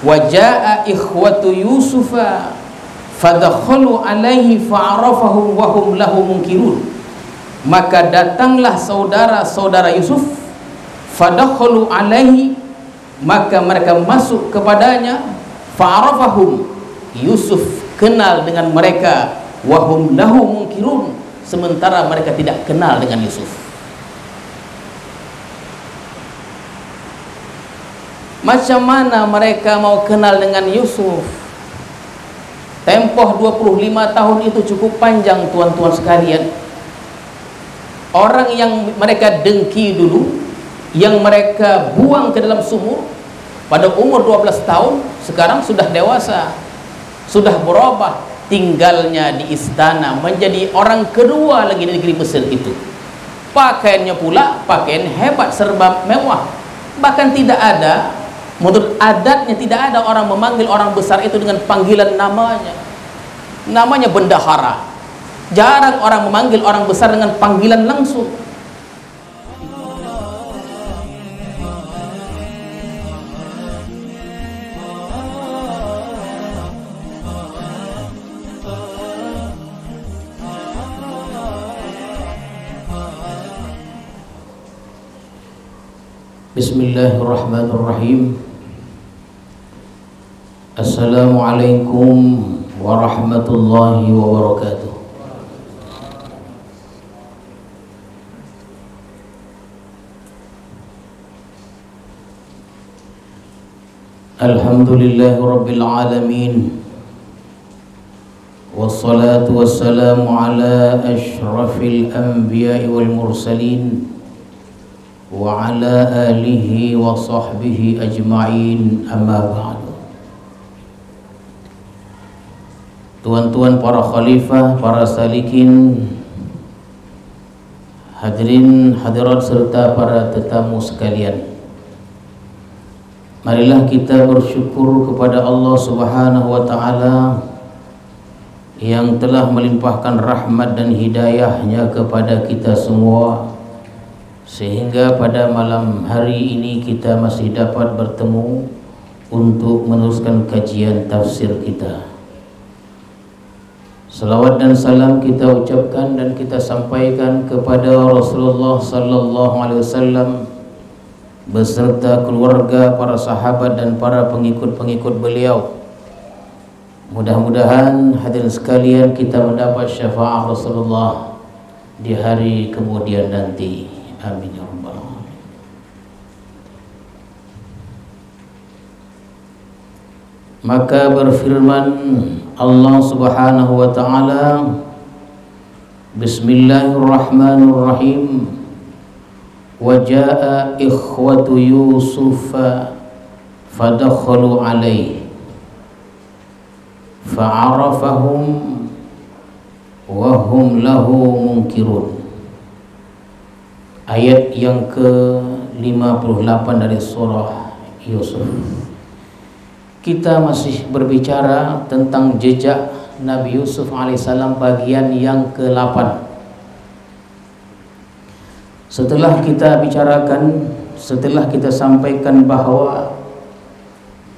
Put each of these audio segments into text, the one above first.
wa jaa ikhwatu Yusufa fadakhalu alaihi fa'arafahum wa hum lahu munkirun. Maka datanglah saudara-saudara Yusuf, fadakhalu alaihi, maka mereka masuk kepadanya, fa'arafahum, Yusuf kenal dengan mereka, wa hum lahu munkirun, sementara mereka tidak kenal dengan Yusuf. Macam mana mereka mau kenal dengan Yusuf? Tempoh 25 tahun itu cukup panjang, tuan-tuan sekalian. Orang yang mereka dengki dulu, yang mereka buang ke dalam sumur pada umur 12 tahun, sekarang sudah dewasa, sudah berubah, tinggalnya di istana, menjadi orang kedua lagi di negeri Mesir itu. Pakaiannya pula pakaian hebat, serba mewah. Bahkan tidak ada, menurut adatnya tidak ada orang memanggil orang besar itu dengan panggilan namanya. Namanya bendahara. Jarang orang memanggil orang besar dengan panggilan langsung. Bismillahirrahmanirrahim. Assalamualaikum warahmatullahi wabarakatuh. Alhamdulillahi rabbil alamin, wassalatu wassalamu ala ashrafil anbiya'i wal mursalin wa ala alihi wa sahbihi ajma'in, amma ba'du. Tuan-tuan para khalifah, para salikin, hadirin hadirat serta para tetamu sekalian, marilah kita bersyukur kepada Allah Subhanahu wa ta'ala yang telah melimpahkan rahmat dan hidayahnya kepada kita semua, sehingga pada malam hari ini kita masih dapat bertemu untuk meneruskan kajian tafsir kita. Salawat dan salam kita ucapkan dan kita sampaikan kepada Rasulullah sallallahu alaihi wasallam beserta keluarga, para sahabat dan para pengikut-pengikut beliau. Mudah-mudahan hadirin sekalian kita mendapat syafaat Rasulullah di hari kemudian nanti. Amin ya rabbal alamin. Maka berfirman Allah Subhanahu wa ta'ala, Bismillahirrahmanirrahim, wa jaa ikhwatu Yusufa fadakhalu alaihi fa'arafahum wa hum lahu munkirun. Ayat yang ke-58 dari surah Yusuf. Kita masih berbicara tentang jejak Nabi Yusuf alaihissalam bagian yang ke-8. Setelah kita bicarakan, setelah kita sampaikan bahwa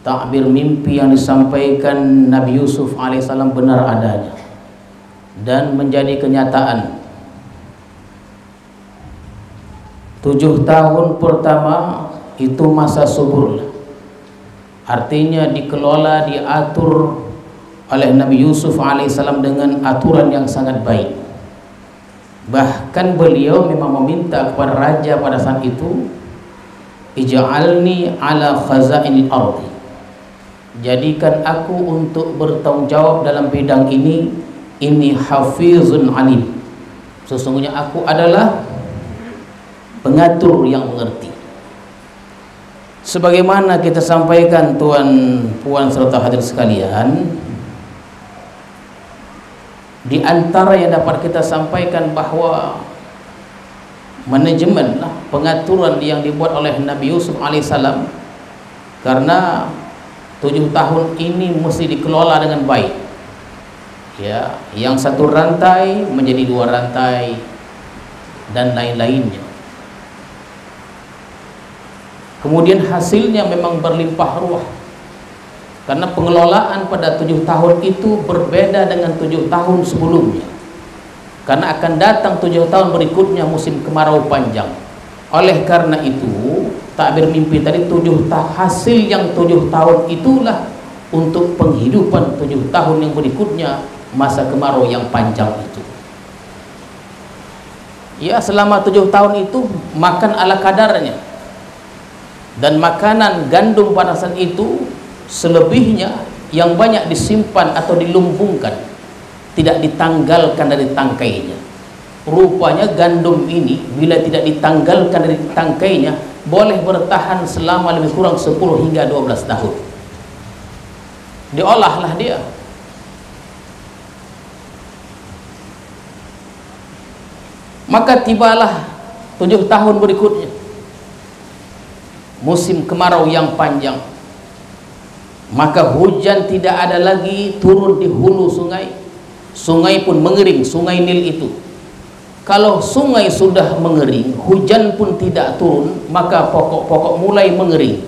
takbir mimpi yang disampaikan Nabi Yusuf alaihissalam benar adanya dan menjadi kenyataan. 7 tahun pertama itu masa subur, artinya dikelola, diatur oleh Nabi Yusuf alaihissalam dengan aturan yang sangat baik. Bahkan beliau memang meminta kepada raja pada saat itu, ij'alni ala khazainil ardi, jadikan aku untuk bertanggung jawab dalam bidang ini hafizun alim, sesungguhnya aku adalah pengatur yang mengerti. Sebagaimana kita sampaikan tuan puan serta hadir sekalian, di antara yang dapat kita sampaikan bahwa manajemen pengaturan yang dibuat oleh Nabi Yusuf alaihissalam, karena 7 tahun ini mesti dikelola dengan baik. Ya, yang satu rantai menjadi 2 rantai dan lain-lainnya. Kemudian hasilnya memang berlimpah ruah. Karena pengelolaan pada 7 tahun itu berbeda dengan 7 tahun sebelumnya. Karena akan datang 7 tahun berikutnya musim kemarau panjang. Oleh karena itu, takbir mimpi tadi hasil yang 7 tahun itulah untuk penghidupan 7 tahun yang berikutnya masa kemarau yang panjang itu. Ya, selama 7 tahun itu makan ala kadarnya. Dan makanan gandum pada saat itu selebihnya yang banyak disimpan atau dilumbungkan, tidak ditanggalkan dari tangkainya. Rupanya gandum ini bila tidak ditanggalkan dari tangkainya boleh bertahan selama lebih kurang 10 hingga 12 tahun. Diolahlah dia. Maka tibalah 7 tahun berikutnya, musim kemarau yang panjang. Maka hujan tidak ada lagi turun di hulu sungai. Sungai pun mengering, sungai Nil itu. Kalau sungai sudah mengering, hujan pun tidak turun, maka pokok-pokok mulai mengering.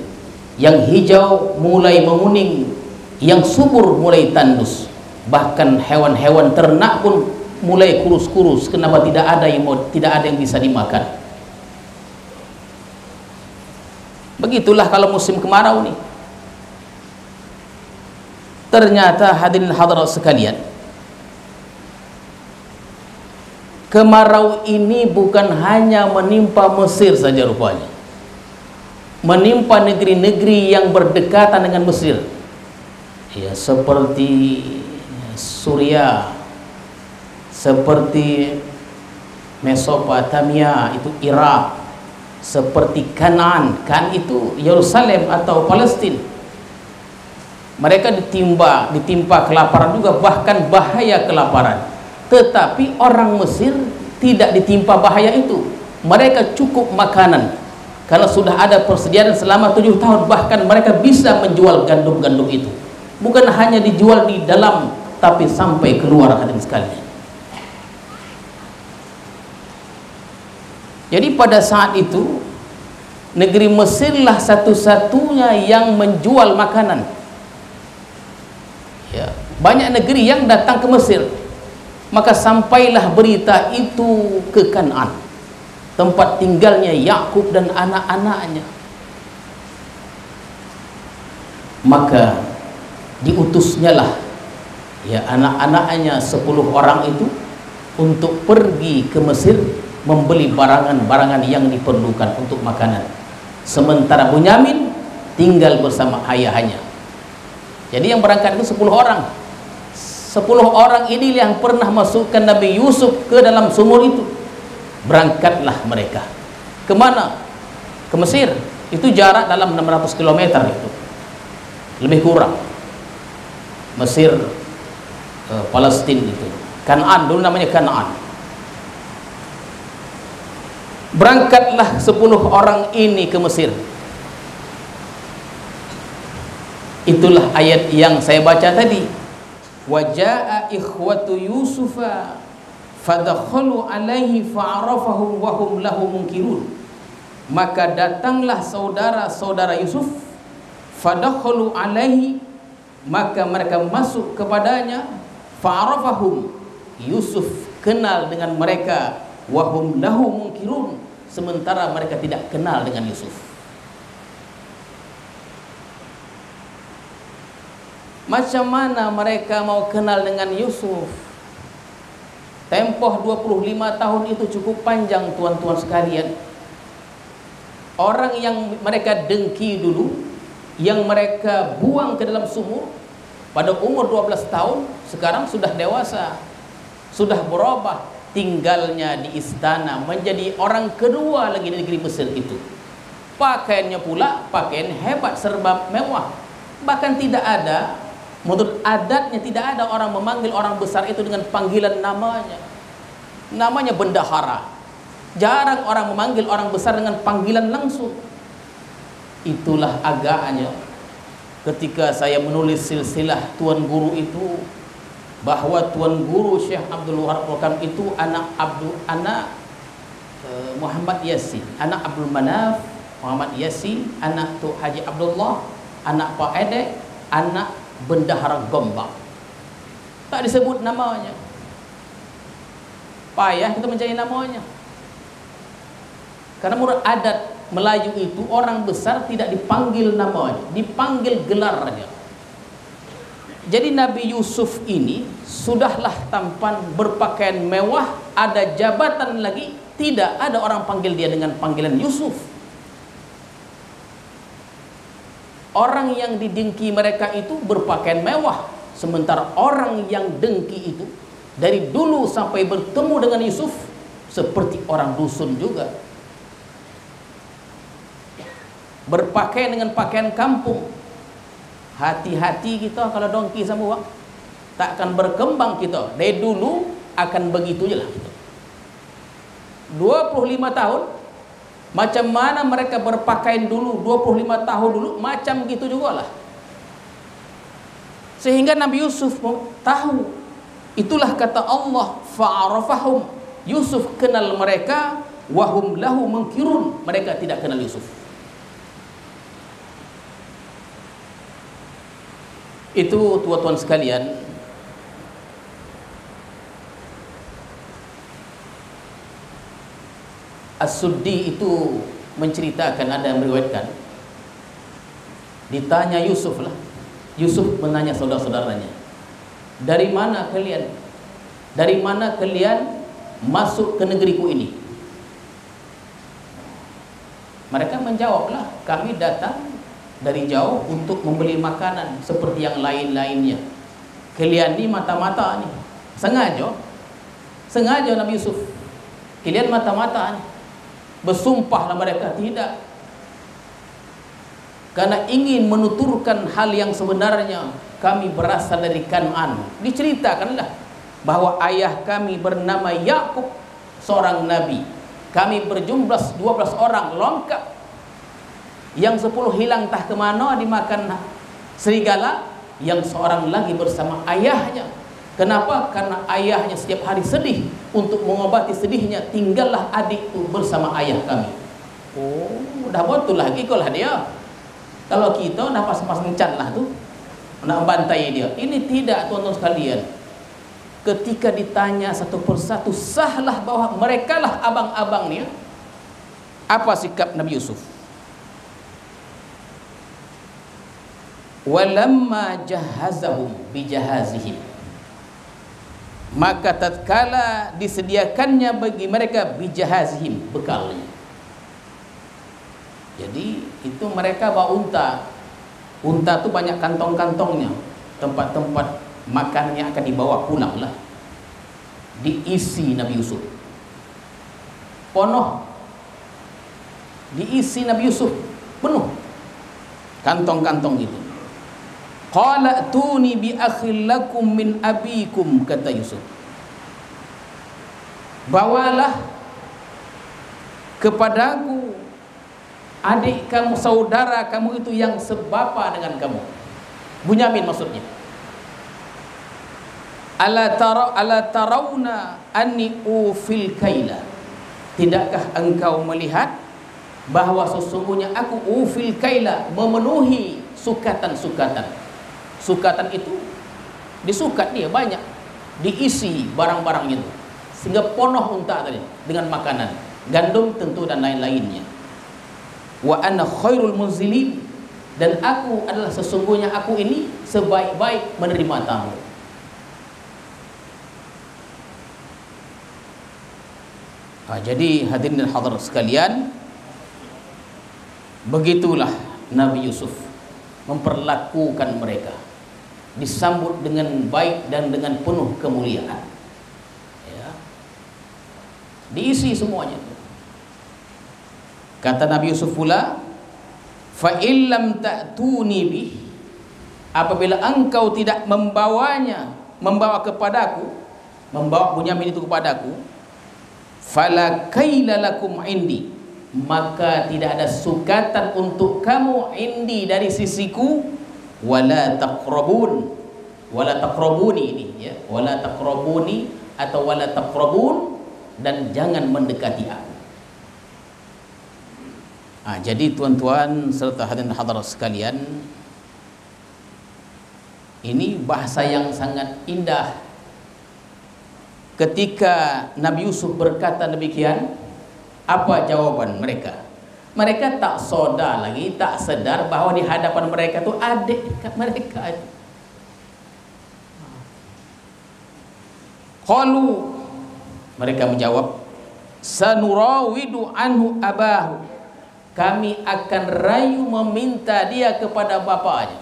Yang hijau mulai menguning, yang subur mulai tandus. Bahkan hewan-hewan ternak pun mulai kurus-kurus. Kenapa? Tidak ada yang bisa dimakan. Begitulah kalau musim kemarau nih. Ternyata hadirin hadirat sekalian, kemarau ini bukan hanya menimpa Mesir saja rupanya, menimpa negeri-negeri yang berdekatan dengan Mesir, ya, seperti Suriah, seperti Mesopotamia itu Irak, seperti Kanaan itu Yerusalem atau Palestina. Mereka ditimpa kelaparan juga, bahkan bahaya kelaparan. Tetapi orang Mesir tidak ditimpa bahaya itu. Mereka cukup makanan karena sudah ada persediaan selama 7 tahun. Bahkan mereka bisa menjual gandum-gandum itu. Bukan hanya dijual di dalam, tapi sampai keluar, hadirin sekalian. Jadi pada saat itu negeri Mesirlah satu-satunya yang menjual makanan. Ya, banyak negeri yang datang ke Mesir. Maka sampailah berita itu ke Kanaan, tempat tinggalnya Yakub dan anak-anaknya. Maka diutusnyalah ya anak-anaknya 10 orang itu untuk pergi ke Mesir membeli barangan-barangan yang diperlukan untuk makanan. Sementara Bunyamin tinggal bersama ayahnya. Jadi yang berangkat itu 10 orang. 10 orang ini yang pernah masukkan Nabi Yusuf ke dalam sumur itu. Berangkatlah mereka. Kemana? Ke Mesir. Itu jarak dalam 600 km itu. Lebih kurang. Mesir, Palestina itu. Kanaan, dulu namanya Kanaan. Berangkatlah 10 orang ini ke Mesir. Itulah ayat yang saya baca tadi. Wajaa ikhwatu Yusufa fadakhalu alaihi fa'arafahum wa hum lahu munkirun. Maka datanglah saudara-saudara Yusuf, fadakhalu alaihi, maka mereka masuk kepadanya, fa'arafahum, Yusuf kenal dengan mereka, wa hum lahu munkirun, sementara mereka tidak kenal dengan Yusuf. Macam mana mereka mau kenal dengan Yusuf? Tempoh 25 tahun itu cukup panjang, tuan-tuan sekalian. Orang yang mereka dengki dulu, yang mereka buang ke dalam sumur pada umur 12 tahun, sekarang sudah dewasa, sudah berubah, tinggalnya di istana, menjadi orang kedua lagi di negeri Mesir itu. Pakaiannya pula pakaian hebat, serba mewah. Bahkan tidak ada, menurut adatnya tidak ada orang memanggil orang besar itu dengan panggilan namanya. Namanya bendahara. Jarang orang memanggil orang besar dengan panggilan langsung. Itulah agaknya ketika saya menulis silsilah Tuan Guru itu, bahwa Tuan Guru Syekh Abdul Wahab Rakam itu anak Muhammad Yasin, anak Abdul Manaf Muhammad Yasin, anak Tuk Haji Abdullah, anak Pak Edek, anak bendahara Gombak. Tak disebut namanya. Payah kita mencari namanya. Karena menurut adat Melayu itu orang besar tidak dipanggil namanya, dipanggil gelarnya. Jadi Nabi Yusuf ini sudahlah tampan, berpakaian mewah, ada jabatan lagi, tidak ada orang panggil dia dengan panggilan Yusuf. Orang yang didengki mereka itu berpakaian mewah, sementara orang yang dengki itu dari dulu sampai bertemu dengan Yusuf seperti orang dusun juga, berpakaian dengan pakaian kampung. Hati-hati kita kalau dongki sama orang, tak akan berkembang kita. Dari dulu akan begitu je lah. 25 tahun macam mana mereka berpakaian dulu, 25 tahun dulu macam gitu juga lah. Sehingga Nabi Yusuf tahu. Itulah kata Allah, fa'arafahum. Yusuf kenal mereka, wahum lahu munkirun. Mereka tidak kenal Yusuf. Itu tuan-tuan sekalian, As-Suddi itu menceritakan, ada yang meriwayatkan, ditanya Yusuf lah. Yusuf menanya saudara-saudaranya, dari mana kalian? Dari mana kalian masuk ke negeriku ini? Mereka menjawablah, kami datang dari jauh untuk membeli makanan seperti yang lain-lainnya. Kalian ni mata-mata ni. Sengaja Nabi Yusuf. Kalian mata-mata ni. Bersumpahlah mereka, tidak. Karena ingin menuturkan hal yang sebenarnya, kami berasal dari Kan'an. Diceritakanlah bahwa ayah kami bernama Yakub, seorang nabi. Kami berjumlah 12 orang lengkap. Yang 10 hilang entah ke mana, dimakan serigala. Yang seorang lagi bersama ayahnya. Kenapa? Karena ayahnya setiap hari sedih. Untuk mengobati sedihnya, tinggallah adikku bersama ayah kami. Oh, dah betul lagi ikolah dia. Kalau kita dah pas-pas ngencan lah tu, nak bantai dia. Ini tidak, tuan-tuan sekalian. Ketika ditanya satu persatu, sahlah bahwa mereka lah abang-abangnya. Apa sikap Nabi Yusuf? Walamma jahazahum bijahazihim, maka tatkala disediakannya bagi mereka bijahazihim, bekalnya. Jadi itu mereka bawa unta. Unta tu banyak kantong-kantongnya, tempat-tempat makannya akan dibawa pulang lah. Diisi Nabi Yusuf penuh, diisi Nabi Yusuf penuh kantong-kantong itu. Qala tuni bi akhil lakum min abikum, kata Yusuf, bawalah kepadaku adik kamu, saudara kamu itu yang sebapa dengan kamu. Bunyamin maksudnya. Ala tarawna anni ufil kaila, tidakkah engkau melihat bahwa sesungguhnya aku ufil kaila, memenuhi sukatan-sukatan. Sukatan itu disukat dia banyak, diisi barang-barangnya itu sehingga penuh unta tadi dengan makanan, gandum tentu dan lain-lainnya. Wa ana khairul munzilin, dan aku adalah sesungguhnya aku ini sebaik-baik menerima tamu. Jadi hadirin dan hadirat sekalian, begitulah Nabi Yusuf memperlakukan mereka, disambut dengan baik dan dengan penuh kemuliaan, ya. Diisi semuanya. Kata Nabi Yusuf pula, fa illam ta'tuni bih, apabila engkau tidak membawa kepadaku, membawa Bunyamin itu kepadaku, fala kaila lakum indi, maka tidak ada sukatan untuk kamu indi, dari sisiku. Wala taqrabun, wala taqrabuni ini ya, wala taqrabuni atau wala taqrabun, dan jangan mendekati aku. Jadi tuan-tuan serta hadirin hadirat sekalian, Ini bahasa yang sangat indah. Ketika Nabi Yusuf berkata demikian, apa jawaban mereka? Mereka tak sadar lagi, tak sedar bahwa di hadapan mereka itu adik mereka itu. Qalu, mereka menjawab, sanurawidu anhu abahu, kami akan rayu meminta dia kepada bapaknya.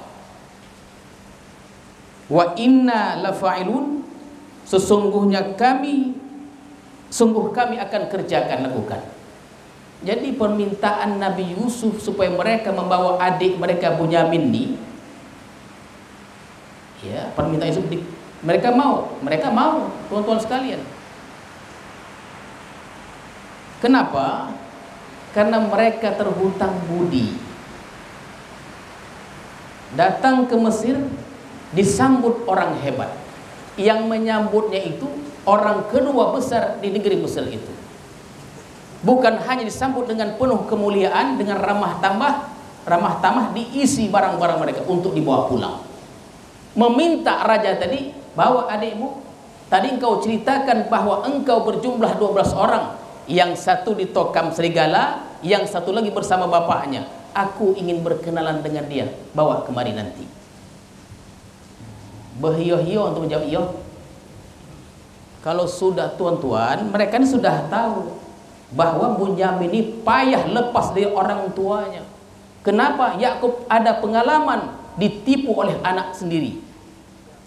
Wa inna lafa'ilun, sungguh kami akan kerjakan, lakukan. Jadi permintaan Nabi Yusuf supaya mereka membawa adik mereka Bunyamin ini, ya, permintaan Yusuf mereka mau, tuan-tuan sekalian. Kenapa? Karena mereka terhutang budi. Datang ke Mesir disambut orang hebat. Yang menyambutnya itu orang kedua besar di negeri Mesir itu. Bukan hanya disambut dengan penuh kemuliaan, dengan ramah tamah diisi barang-barang mereka untuk dibawa pulang. Meminta raja tadi, bawa adikmu. Tadi engkau ceritakan bahwa engkau berjumlah 12 orang. Yang satu di tokam serigala, yang satu lagi bersama bapaknya. Aku ingin berkenalan dengan dia, bawa kemari nanti. Berhio-hio untuk menjawab iyo. Kalau sudah tuan-tuan, mereka ini sudah tahu bahwa Bunyamin ini payah lepas dari orang tuanya. Kenapa? Yakub ada pengalaman ditipu oleh anak sendiri.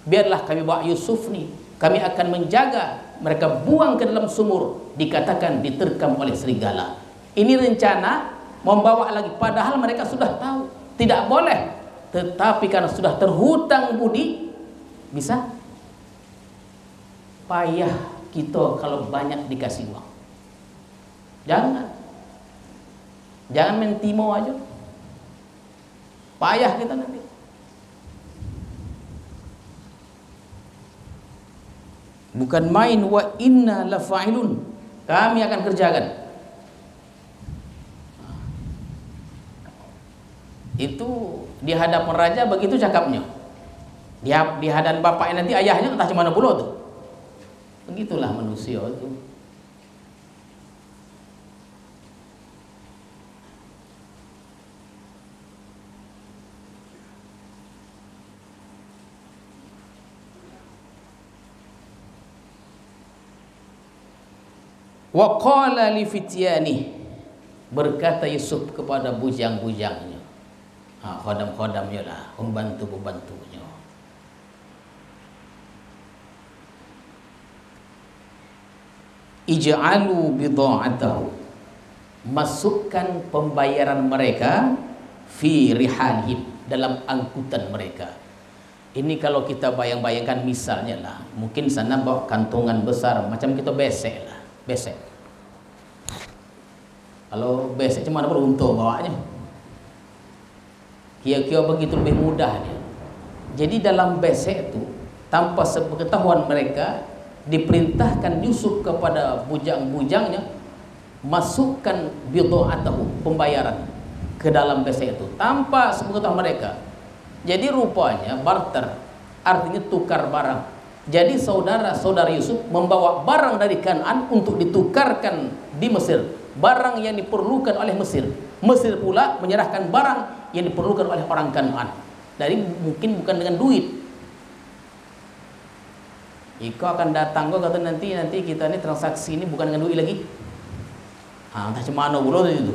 Biarlah kami bawa Yusuf nih, kami akan menjaga. Mereka buang ke dalam sumur, dikatakan diterkam oleh serigala. Ini rencana membawa lagi, padahal mereka sudah tahu tidak boleh. Tetapi karena sudah terhutang budi, bisa payah kita kalau banyak dikasih uang. Jangan main timo aja, payah kita nanti. Bukan main. Wa inna lafa'ilun, kami akan kerjakan. Itu di hadapan raja begitu cakapnya. Di hadapan bapaknya nanti, ayahnya entah cemana pula tuh. Begitulah manusia itu. Wa qala li fityani, berkata Yusuf kepada bujang-bujangnya, khodam-khodamnya lah, pembantu-pembantunya, ij'alu bidha'atahu, masukkan pembayaran mereka, fi rihalihim, dalam angkutan mereka. Ini kalau kita bayang-bayangkan misalnya lah, mungkin sana bawa kantongan besar macam kita besek lah, besek. Kalau besek cuma ada beruntung bawanya, kira-kira begitu lebih mudah dia. Jadi dalam besek itu, tanpa sepengetahuan mereka, diperintahkan Yusuf kepada bujang-bujangnya, masukkan bidha'atahu, pembayaran, ke dalam besek itu tanpa sepengetahuan mereka. Jadi rupanya barter, artinya tukar barang. Jadi saudara-saudara Yusuf membawa barang dari Kanaan untuk ditukarkan di Mesir, barang yang diperlukan oleh Mesir. Mesir pula menyerahkan barang yang diperlukan oleh orang Kanaan. Dari mungkin bukan dengan duit. Iko akan datang, kok kata nanti kita ini transaksi ini bukan dengan duit lagi. Entah cemana pula itu.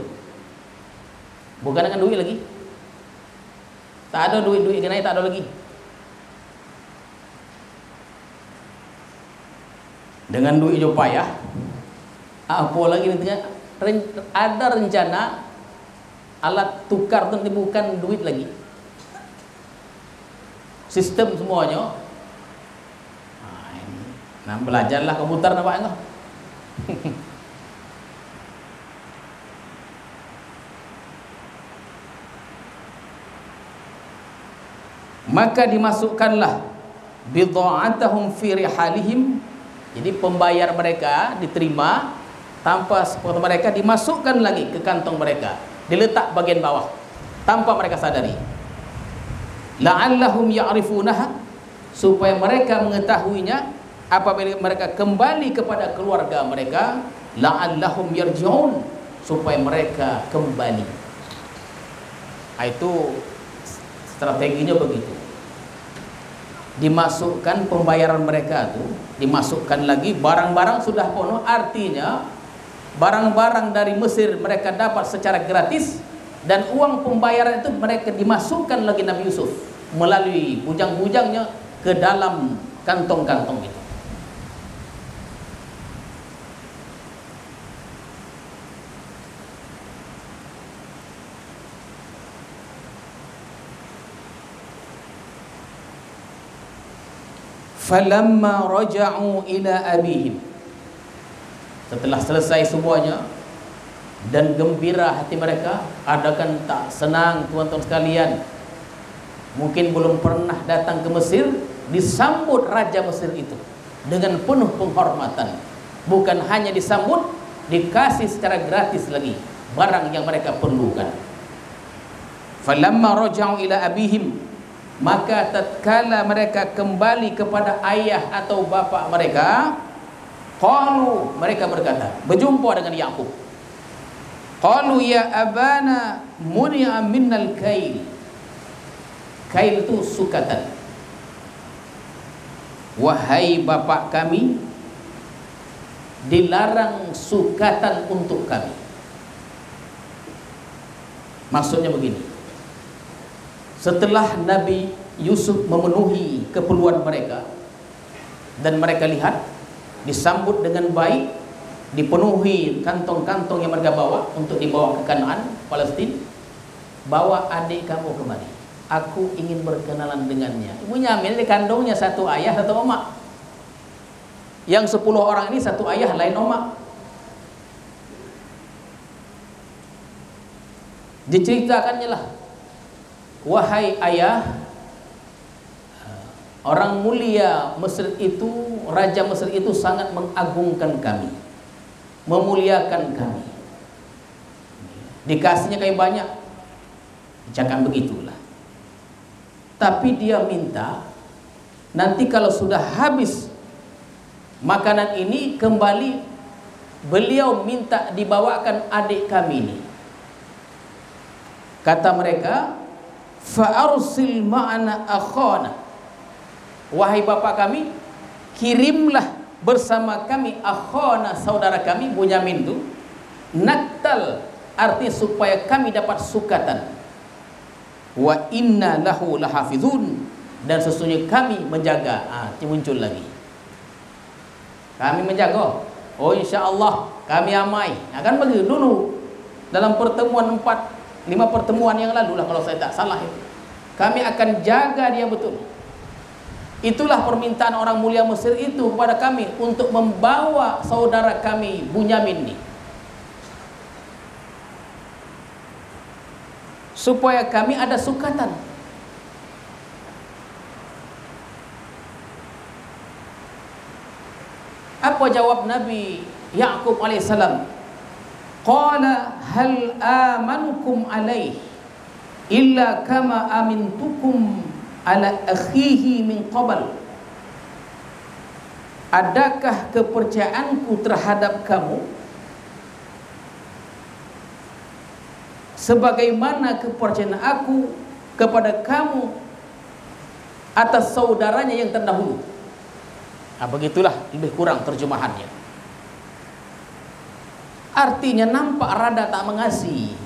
Bukan dengan duit lagi. Tak ada duit-duit kena, tak ada lagi. Dengan duit jo payah. Apa lagi nanti ada rencana alat tukar itu bukan duit lagi. Sistem semuanya. Nah, belajarlah komputer nampak enggak? Maka dimasukkanlah bidha'atahum fi rihalihim. Jadi pembayar mereka diterima tanpa sepotong, mereka dimasukkan lagi ke kantong mereka, diletak bagian bawah tanpa mereka sadari. La'allahum ya'rifunaha, supaya mereka mengetahuinya apabila mereka kembali kepada keluarga mereka, la'allahum yarji'un, supaya mereka kembali. Itu strateginya begitu. Dimasukkan pembayaran mereka tuh, dimasukkan lagi barang-barang sudah penuh, artinya barang-barang dari Mesir mereka dapat secara gratis, dan uang pembayaran itu mereka dimasukkan lagi Nabi Yusuf melalui bujang-bujangnya ke dalam kantong-kantong itu. Falamma raja'u ila abihim, setelah selesai semuanya dan gembira hati mereka, adakan tak senang tuan-tuan sekalian, mungkin belum pernah datang ke Mesir, disambut Raja Mesir itu dengan penuh penghormatan. Bukan hanya disambut, dikasih secara gratis lagi barang yang mereka perlukan. Falamma raja'u ila abihim, maka tatkala mereka kembali kepada ayah atau bapa mereka, qalu, mereka berkata, berjumpa dengan Yakub, qalu ya abana muni'a minnal kail. Kail itu sukatan. Wahai bapak kami, dilarang sukatan untuk kami. Maksudnya begini, setelah Nabi Yusuf memenuhi keperluan mereka dan mereka lihat disambut dengan baik, dipenuhi kantong-kantong yang mereka bawa untuk dibawa ke Kanaan, Palestina, bawa adik kamu kemari, aku ingin berkenalan dengannya. Ibunya ambil di kandungnya satu ayah satu omak, yang 10 orang ini satu ayah lain omak. Diceritakannya lah, wahai ayah, orang mulia Mesir itu, Raja Mesir itu sangat mengagungkan kami, memuliakan kami, dikasihnya kayak banyak, jangan begitulah. Tapi dia minta nanti kalau sudah habis makanan ini, kembali beliau minta dibawakan adik kami ini. Kata mereka, fa'arsil ma'ana akhana, wahai bapak kami, kirimlah bersama kami akhana, saudara kami Bunyamin itu, naktal, arti supaya kami dapat sukatan, wa inna lahu lahafizun, dan sesungguhnya kami menjaga. Muncul lagi, kami menjaga, oh insyaallah kami amai. Kan begitu dulu dalam pertemuan 4-5 pertemuan yang lalu lah kalau saya tak salah itu, kami akan jaga dia betul. Itulah permintaan orang mulia Mesir itu kepada kami untuk membawa saudara kami Bunyamin ini, supaya kami ada sukatan. Apa jawab Nabi Yakub alaihissalam? Qala hal amankum alaih illa kama amintukum ala akhihi min qabl. Adakah kepercayaanku terhadap kamu sebagaimana kepercayaan aku kepada kamu atas saudaranya yang terdahulu? Begitulah lebih kurang terjemahannya. Artinya nampak rada tak mengasihi.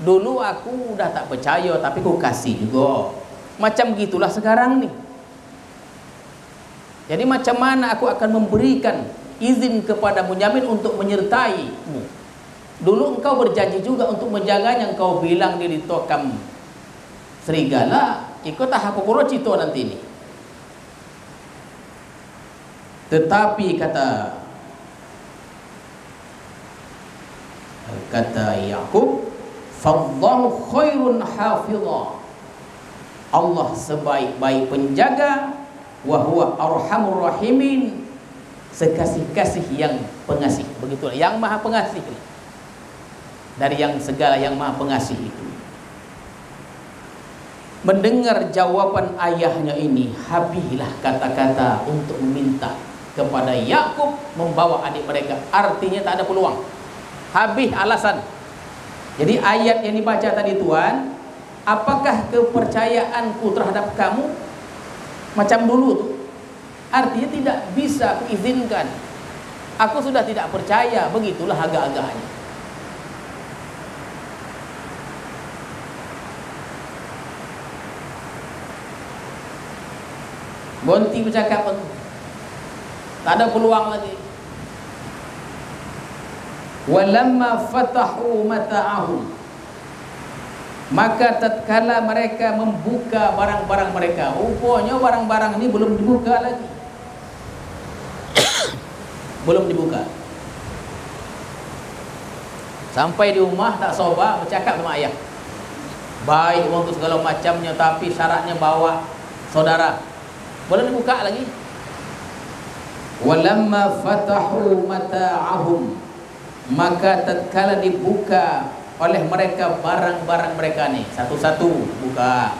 Dulu aku udah tak percaya, tapi ku kasih juga. Macam gitulah sekarang nih. Jadi macam mana aku akan memberikan izin kepada Bunyamin untuk menyertaimu? Dulu engkau berjanji juga untuk menjaganya. Engkau bilang dia ditokam serigala, ikut tak aku cito nanti ini. Tetapi kata Yakub, fallahu khairun hafidha, Allah sebaik-baik penjaga, wa huwa arhamur rahimin, sekasih-kasih yang pengasih. Begitulah, yang maha pengasih dari yang segala yang maha pengasih itu. mendengar jawaban ayahnya ini, habislah kata-kata untuk meminta kepada Yakub membawa adik mereka. Artinya tak ada peluang, habis alasan. Jadi ayat yang dibaca tadi, Tuhan, apakah kepercayaanku terhadap kamu macam dulu tuh? Artinya tidak bisa aku izinkan. Aku sudah tidak percaya. Begitulah agak-agaknya. Bonti bercakap, tak ada peluang lagi. Walamma fatahu mata'ahum, maka tatkala mereka membuka barang-barang mereka, rupanya barang-barang ini belum dibuka lagi. Belum dibuka. Sampai di rumah tak soba bercakap sama ayah, baik untuk segala macamnya, tapi syaratnya bawa saudara. Belum dibuka lagi. Walamma fatahu mata'ahum, maka tatkala dibuka oleh mereka barang-barang mereka nih, satu-satu buka,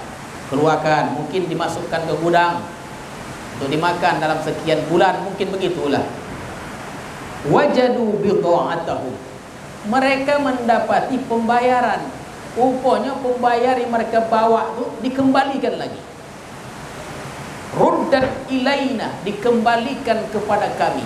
keluarkan, mungkin dimasukkan ke gudang untuk dimakan dalam sekian bulan, mungkin begitulah. Wajadu bidha'atahum, mereka mendapati pembayaran. Rupanya pembayar yang mereka bawa itu dikembalikan lagi. Ruddat ilaina, dikembalikan kepada kami.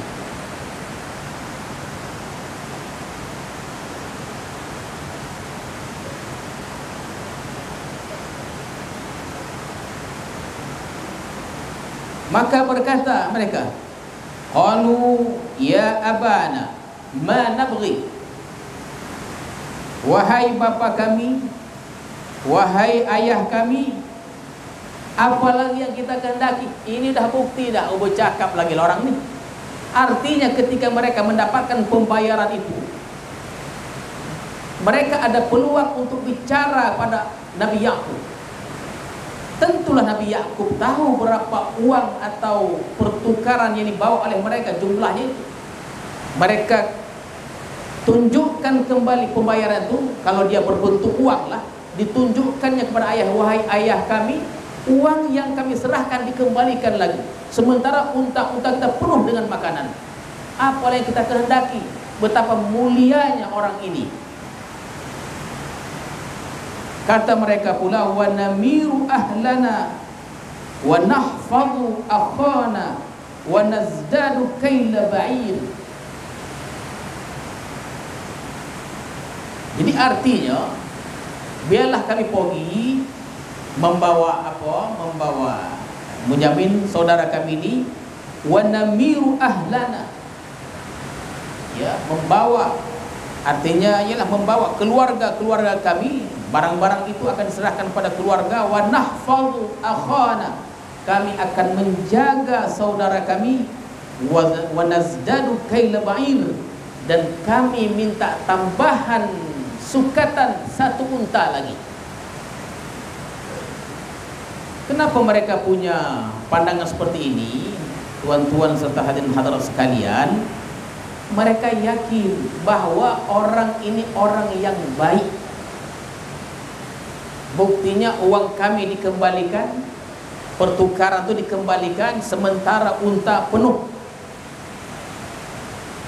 Maka berkata mereka, qalu ya abana ma nabghi, wahai bapa kami, wahai ayah kami, apalagi yang kita kehendaki. Ini dah bukti dah, bercakap lagi orang ni. Artinya ketika mereka mendapatkan pembayaran itu, mereka ada peluang untuk bicara pada Nabi Yakub. Tentulah Nabi Yakub tahu berapa uang atau pertukaran yang dibawa oleh mereka, jumlahnya. Mereka tunjukkan kembali pembayaran itu. Kalau dia berbentuk uang lah, ditunjukkannya kepada ayah, wahai ayah kami, uang yang kami serahkan dikembalikan lagi. Sementara unta-unta kita penuh dengan makanan. Apa yang kita kehendaki? Betapa mulianya orang ini. Kata mereka pula, wa namiru ahlana wa nahfadhu akhana wa nazdadu kaila ba'ir. Jadi artinya, biarlah kami pergi membawa apa? Membawa, menjamin saudara kami ini, wa namiru ahlana, ya, membawa, artinya ialah membawa keluarga kami. Barang-barang itu akan diserahkan pada keluarga. Wa nahfadhu akhana, kami akan menjaga saudara kami. Wa nazdadu kaila ba'ir, dan kami minta tambahan sukatan satu unta lagi. Kenapa mereka punya pandangan seperti ini, tuan-tuan serta hadirin hadirat sekalian? Mereka yakin bahwa orang ini orang yang baik. Buktinya uang kami dikembalikan, pertukaran itu dikembalikan, sementara unta penuh.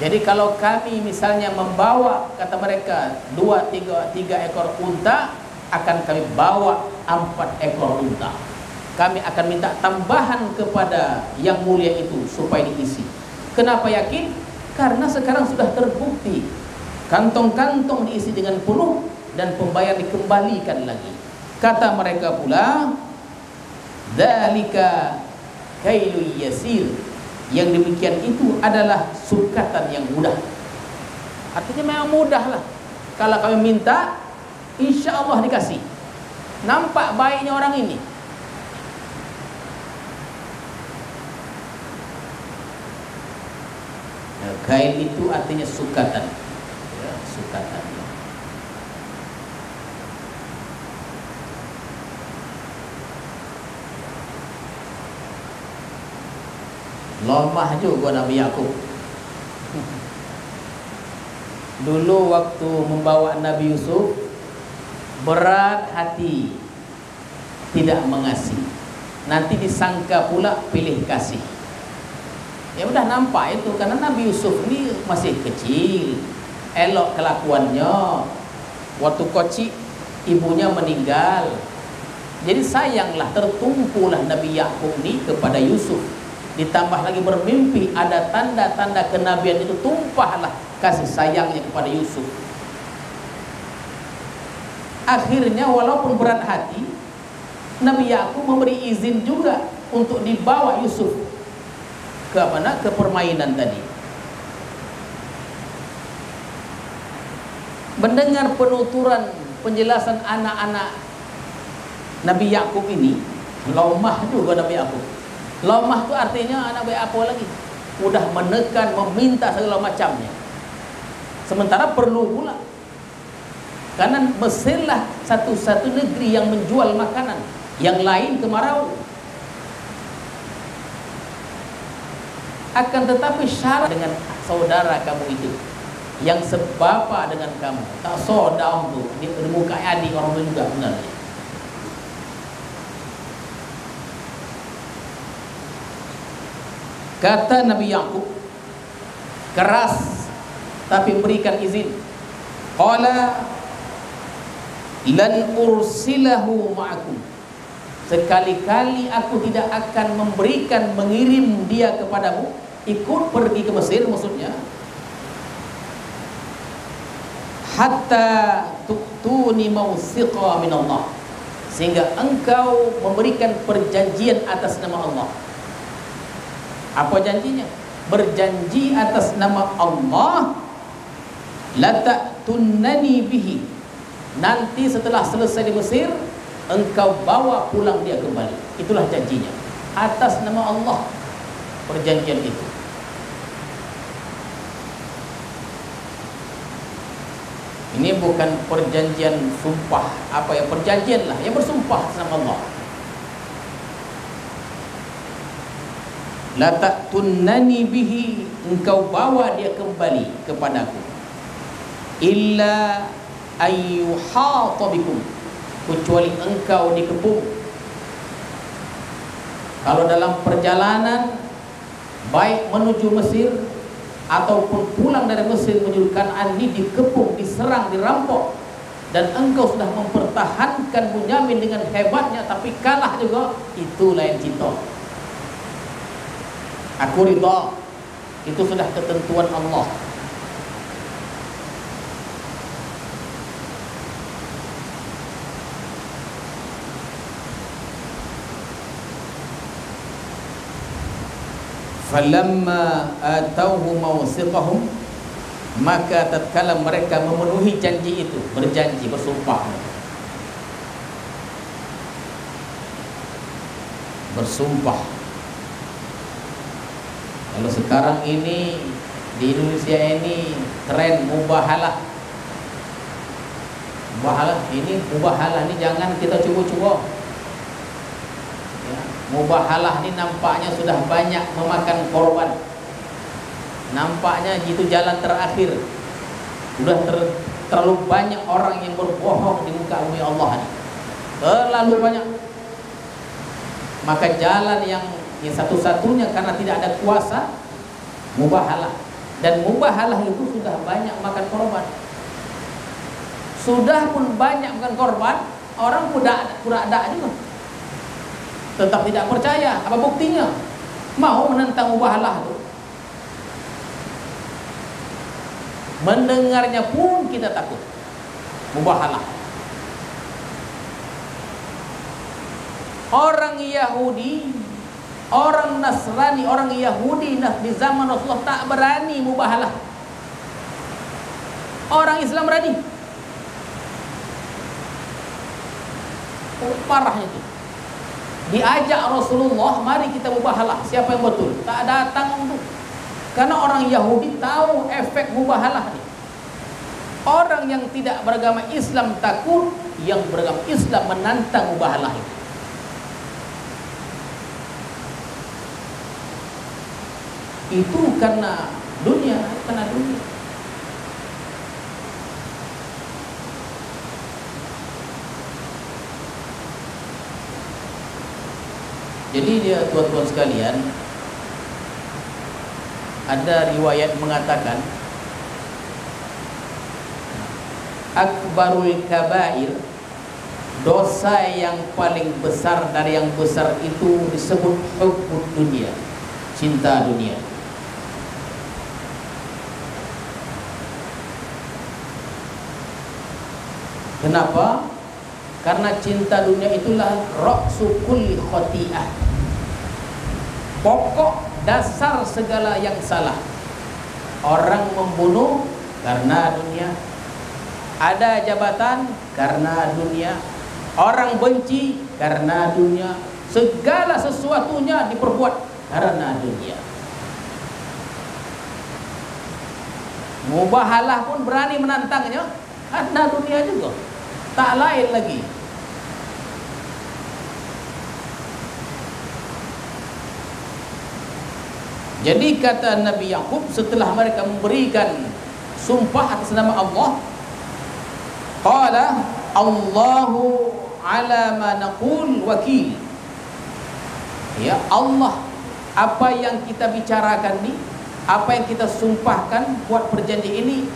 Jadi kalau kami misalnya membawa, kata mereka, 2-3 ekor unta, akan kami bawa 4 ekor unta. Kami akan minta tambahan kepada yang mulia itu supaya diisi. Kenapa yakin? Karena sekarang sudah terbukti kantong-kantong diisi dengan penuh dan pembayar dikembalikan lagi. Kata mereka pula, dzalika kailun yasir, yang demikian itu adalah sukatan yang mudah. Artinya memang mudah lah. Kalau kami minta, insya Allah dikasih. Nampak baiknya orang ini. Nah, kail itu artinya sukatan, ya, sukatan. Lemah juga Nabi Yakub. Dulu waktu membawa Nabi Yusuf, berat hati. tidak mengasihi. Nanti disangka pula pilih kasih. Ya udah nampak itu, karena Nabi Yusuf ini masih kecil, elok kelakuannya. Waktu kecil ibunya meninggal, jadi sayanglah, tertumpulah Nabi Yakub ini kepada Yusuf. Ditambah lagi bermimpi ada tanda-tanda kenabian itu, tumpahlah kasih sayangnya kepada Yusuf. Akhirnya walaupun berat hati, Nabi Yakub memberi izin juga untuk dibawa Yusuf ke mana? Ke permainan tadi. Mendengar penuturan penjelasan anak-anak Nabi Yakub ini, laumah juga Nabi Yakub. Laumah itu artinya anak baik apa lagi? Udah menekan, meminta segala macamnya. Sementara perlu pula, karena Mesirlah satu-satu negeri yang menjual makanan, yang lain kemarau. Akan tetapi syarat dengan saudara kamu itu, yang sebapa dengan kamu, tak saudara tu di muka adik orang tu juga benar. Kata Nabi Yakub keras tapi berikan izin. Qala lan ursilahu ma'akum. Sekali-kali aku tidak akan memberikan, mengirim dia kepadamu, ikut pergi ke Mesir maksudnya, hatta tu'tuni mawsiqa min Allah, sehingga engkau memberikan perjanjian atas nama Allah. Apa janjinya? Berjanji atas nama Allah, la ta'tunnani bihi, nanti setelah selesai di Mesir engkau bawa pulang dia kembali. Itulah janjinya, atas nama Allah perjanjian itu. Ini bukan perjanjian sumpah, apa ya, perjanjian lah yang bersumpah atas nama Allah. La ta'tunnani bihi, engkau bawa dia kembali kepadaku, illa ayyuhata bikum, kecuali engkau dikepung. Kalau dalam perjalanan baik menuju Mesir ataupun pulang dari Mesir menuju Kan'an ini dikepung, diserang, dirampok, dan engkau sudah mempertahankan Bunyamin dengan hebatnya tapi kalah juga, itu lain cinta. Aku ridha, itu sudah ketentuan Allah. Falamma atauhu mawsiqahum, maka tatkala mereka memenuhi janji itu, berjanji, bersumpah, kalau sekarang ini di Indonesia ini tren mubahalah. Ini mubahalah ini jangan kita coba-coba. Ya, mubahalah ini nampaknya sudah banyak memakan korban. Nampaknya itu jalan terakhir. Sudah terlalu banyak orang yang berbohong di muka bumi Allah ini. Terlalu banyak. Maka jalan yang satu-satunya karena tidak ada kuasa, mubahalah. Dan mubahalah itu sudah banyak makan korban. Sudah pun banyak makan korban, orang pura ada juga, tetap tidak percaya. Apa buktinya? Mau menentang mubahalah itu. Mendengarnya pun kita takut. Mubahalah. Orang Yahudi, orang Nasrani, orang Yahudi di zaman Rasulullah tak berani mubahalah. Orang Islam berani. Parahnya itu. Diajak Rasulullah, mari kita mubahalah. Siapa yang betul? Tak datang untuk. Karena orang Yahudi tahu efek mubahalah ini. Orang yang tidak beragama Islam takut, yang beragama Islam menantang mubahalah itu. Itu karena dunia. Jadi dia tuan-tuan sekalian, ada riwayat mengatakan akbarul kabair, dosa yang paling besar dari yang besar itu disebut hubbud dunia, cinta dunia. Kenapa? Karena cinta dunia itulah ra'su kulli khati'ah, pokok dasar segala yang salah. Orang membunuh karena dunia, ada jabatan karena dunia, orang benci karena dunia, segala sesuatunya diperbuat karena dunia. Mubahalah pun berani menantangnya karena dunia juga, tak lain lagi. Jadi kata Nabi Yakub setelah mereka memberikan sumpah atas nama Allah, qala Allahu ala ma naqul wakil. Ya Allah, apa yang kita bicarakan ni, apa yang kita sumpahkan buat perjanjian ini,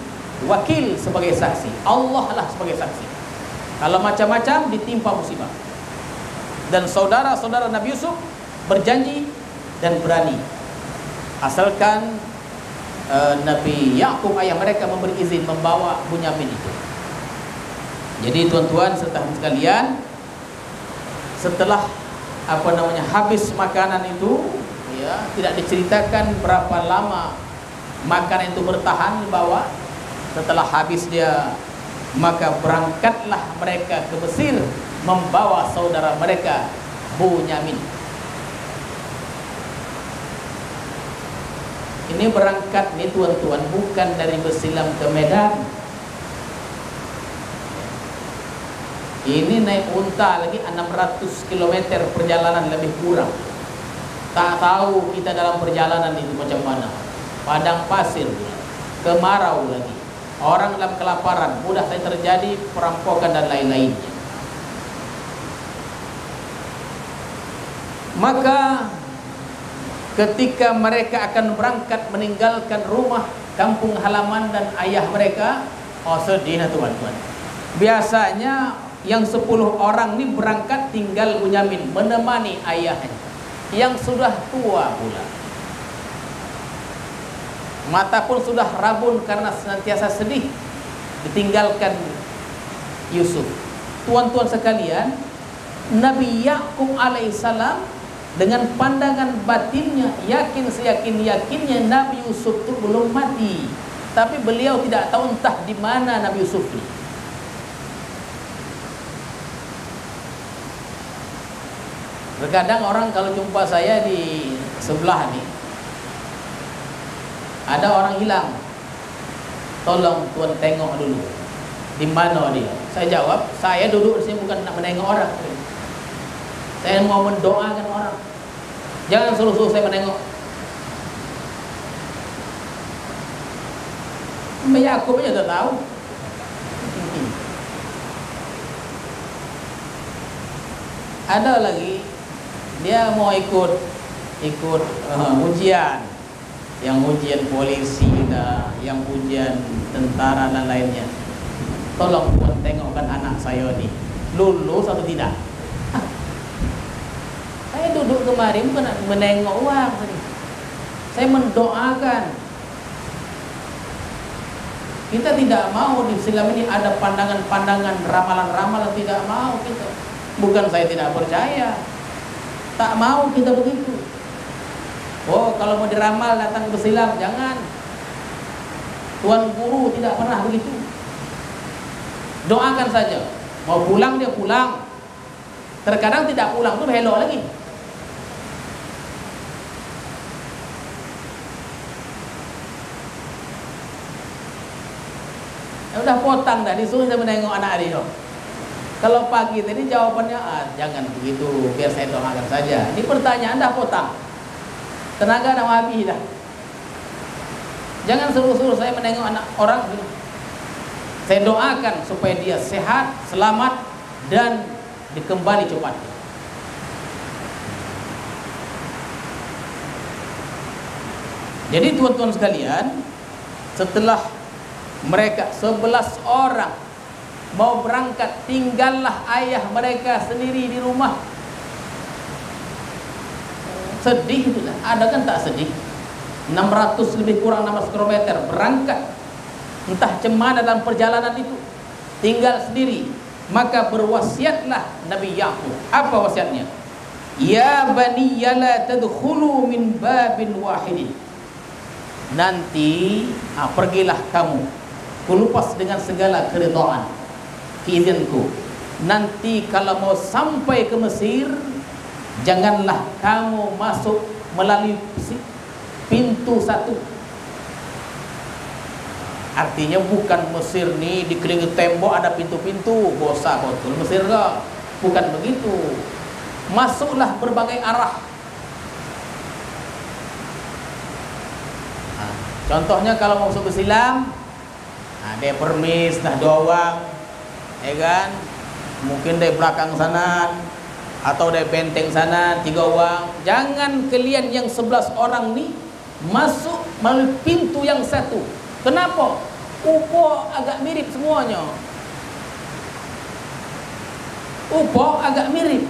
wakil sebagai saksi. Allah lah sebagai saksi. Kalau macam-macam ditimpa musibah. Dan saudara-saudara Nabi Yusuf berjanji dan berani, asalkan Nabi Yakub ayah mereka memberi izin membawa Bunyamin itu. Jadi tuan-tuan serta sekalian, setelah habis makanan itu, ya, tidak diceritakan berapa lama makanan itu bertahan di bawah. Setelah habis dia, maka berangkatlah mereka ke Mesir membawa saudara mereka Bunyamin. Ini berangkat nih tuan-tuan bukan dari Besilam ke Medan. Ini naik unta lagi 600 km perjalanan lebih kurang. Tak tahu kita dalam perjalanan itu macam mana. Padang pasir, kemarau lagi. Orang dalam kelaparan, mudah saja terjadi perampokan dan lain-lainnya. Maka ketika mereka akan berangkat meninggalkan rumah, kampung halaman dan ayah mereka, oh sedih tuan-tuan. Biasanya yang 10 orang ini berangkat tinggal Bunyamin menemani ayahnya yang sudah tua pula. Mata pun sudah rabun karena senantiasa sedih ditinggalkan Yusuf. Tuan-tuan sekalian, Nabi Yakub alaihissalam dengan pandangan batinnya yakin seyakin-yakinnya Nabi Yusuf itu belum mati, tapi beliau tidak tahu entah di mana Nabi Yusuf ini. Terkadang orang kalau jumpa saya di sebelah nih, ada orang hilang, tolong tuan tengok dulu di mana dia. Saya jawab, saya duduk di sini bukan nak menengok orang, saya mau mendoakan orang. Jangan suruh-suruh saya menengok. Mbak Yakub aja tak tahu. Ada lagi, dia mau ikut ujian, yang ujian polisi dah, yang ujian tentara dan lainnya. Tolong buat tengokkan anak saya ni lulus atau tidak. Saya duduk kemarin bukan menengok uang, saya mendoakan. Kita tidak mau di Islam ini ada pandangan-pandangan, ramalan-ramalan, tidak mau kita. Bukan saya tidak percaya, tak mau kita begitu. Oh, kalau mau diramal datang ke Islam, jangan. Tuan guru tidak pernah begitu. Doakan saja. Mau pulang dia pulang. Terkadang tidak pulang tu belok lagi. Udah potang dah, disuruh saya menengok anak dia. Kalau pagi tadi jawabannya, jangan begitu, biar saya doakan saja. Ini pertanyaan dah potang, tenaga dah habis dah. Jangan suruh-suruh saya menengok anak orang. Saya doakan supaya dia sehat, selamat dan dikembali cepat. Jadi tuan-tuan sekalian, setelah mereka 11 orang mau berangkat, tinggallah ayah mereka sendiri di rumah. Sedih itulah. Ada kan tak sedih? 600 lebih kurang 600 km berangkat, entah cemana dalam perjalanan itu, tinggal sendiri. Maka berwasiatlah Nabi Yaqub. Apa wasiatnya? Ya bani la tadkhulu min babin wahidin. Nanti pergilah kamu, kulupas dengan segala keridhaan, keizinku. Nanti kalau mau sampai ke Mesir, janganlah kamu masuk melalui pintu satu. Artinya bukan Mesir nih dikelilingi tembok ada pintu-pintu, bosan betul Mesir enggak. Bukan begitu. Masuklah berbagai arah. Contohnya kalau mau masuk Islam, dia permis dah 2 orang, ya kan? Mungkin dari belakang sana atau dari benteng sana 3 orang. Jangan kalian yang 11 orang nih masuk melalui pintu yang satu. Kenapa? Upo agak mirip semuanya. Upo agak mirip.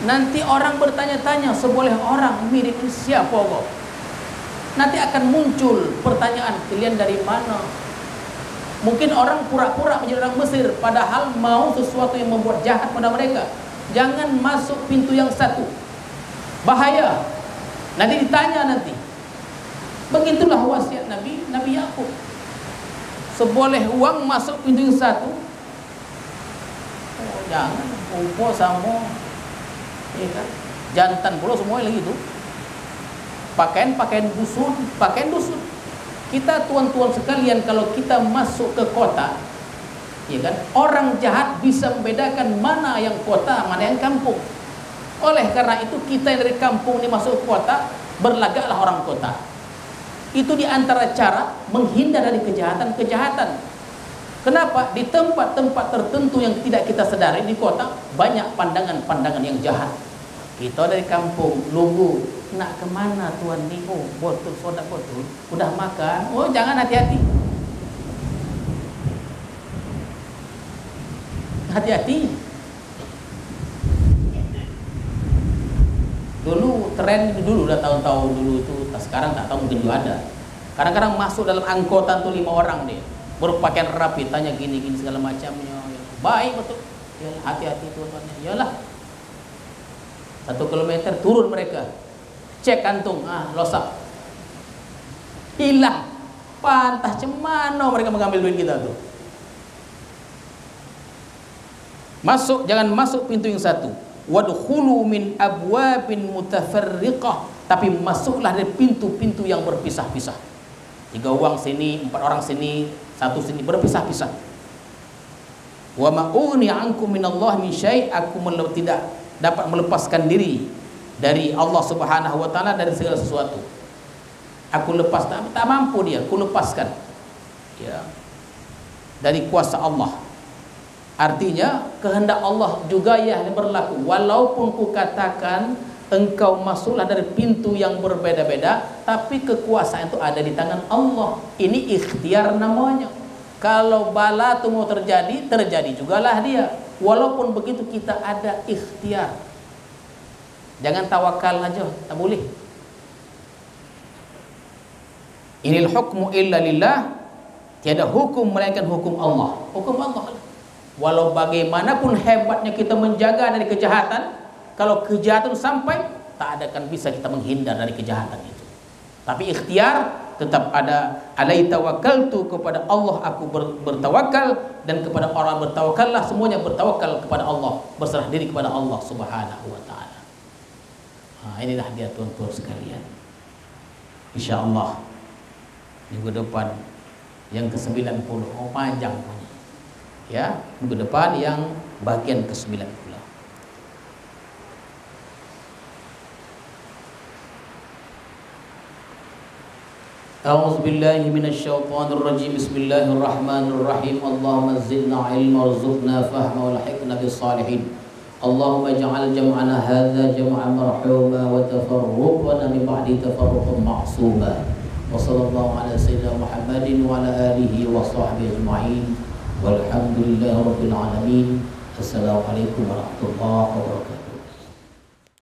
Nanti orang bertanya-tanya, seboleh orang mirip ini siapa kok? Nanti akan muncul pertanyaan, kalian dari mana? Mungkin orang pura-pura menjadi orang Mesir, padahal mau sesuatu yang membuat jahat pada mereka. Jangan masuk pintu yang satu, bahaya. Nanti ditanya nanti. Begitulah wasiat Nabi Yaqub. Seboleh uang masuk pintu yang satu. Oh, jangan. Upo sama, ya kan? Jantan pula semua lagi itu. Pakaian dusun. Kita tuan-tuan sekalian, kalau kita masuk ke kota, ya kan, orang jahat bisa membedakan mana yang kota, mana yang kampung. Oleh karena itu kita yang dari kampung ini masuk ke kota, berlagaklah orang kota. Itu diantara cara menghindar dari kejahatan-kejahatan. Kenapa? Di tempat-tempat tertentu yang tidak kita sadari di kota, banyak pandangan-pandangan yang jahat. Kita dari kampung, lugu, nak kemana tuan ni? Oh, botol, soda botol, udah makan. Oh, jangan, hati-hati. Hati-hati. Dulu tren dulu, udah tahun-tahun dulu itu, sekarang tak tahu, mungkin juga ada. Kadang-kadang masuk dalam angkutan tuh 5 orang deh, berpakaian rapi, tanya gini-gini segala macamnya. Baik betul. Ya, hati-hati tuan-tuannya. Iyalah. 1 kilometer turun mereka, cek kantung, losak, hilang. Pantah cemano mereka mengambil duit kita tuh. Masuk, jangan masuk pintu yang satu. Wadkhulu min abwabin mutafarriqah, tapi masuklah dari pintu-pintu yang berpisah-pisah. 3 orang sini, 4 orang sini, 1 sini, berpisah-pisah. Wa ma ughni ankum minallahi min syai', aku tidak dapat melepaskan diri dari Allah Subhanahu wa taala dari segala sesuatu. Aku lepas, tak mampu dia, aku lepaskan. Ya. Dari kuasa Allah. Artinya kehendak Allah juga yang berlaku. Walaupun ku katakan engkau masuklah dari pintu yang berbeda-beda, tapi kekuasaan itu ada di tangan Allah. Ini ikhtiar namanya. Kalau bala itu mau terjadi, terjadi jugalah dia. Walaupun begitu kita ada ikhtiar. Jangan tawakal aja, tak boleh. Inil hukmu illa lillah. Tiada hukum melainkan hukum Allah. Hukum Allah. Walau bagaimanapun hebatnya kita menjaga dari kejahatan, kalau kejahatan sampai, tak akan bisa kita menghindar dari kejahatan itu. Tapi ikhtiar tetap ada. Alaihi tawakkaltu, kepada Allah aku bertawakal, dan kepada orang bertawakallah, semuanya bertawakal kepada Allah, berserah diri kepada Allah Subhanahu wa taala. Inilah dia tuan-tuan sekalian. Insyaallah minggu depan yang ke-90, panjang punya. Ya, minggu depan yang bagian ke-90. A'udzu billahi minasyaitonir rajim. Bismillahirrahmanirrahim. Allahumma zidna ilma warzuqna fahma walhiqna bis salihin. Allahumma ij'al jam'ana hadza jam'an marhuma wa tafarruqana min ba'di tafarruqan ma'suma. Wa sallallahu ala sayyidina Muhammadin wa ala alihi wa sahbihi ajma'in. Walhamdulillahi rabbil alamin. Assalamualaikum warahmatullahi wabarakatuh.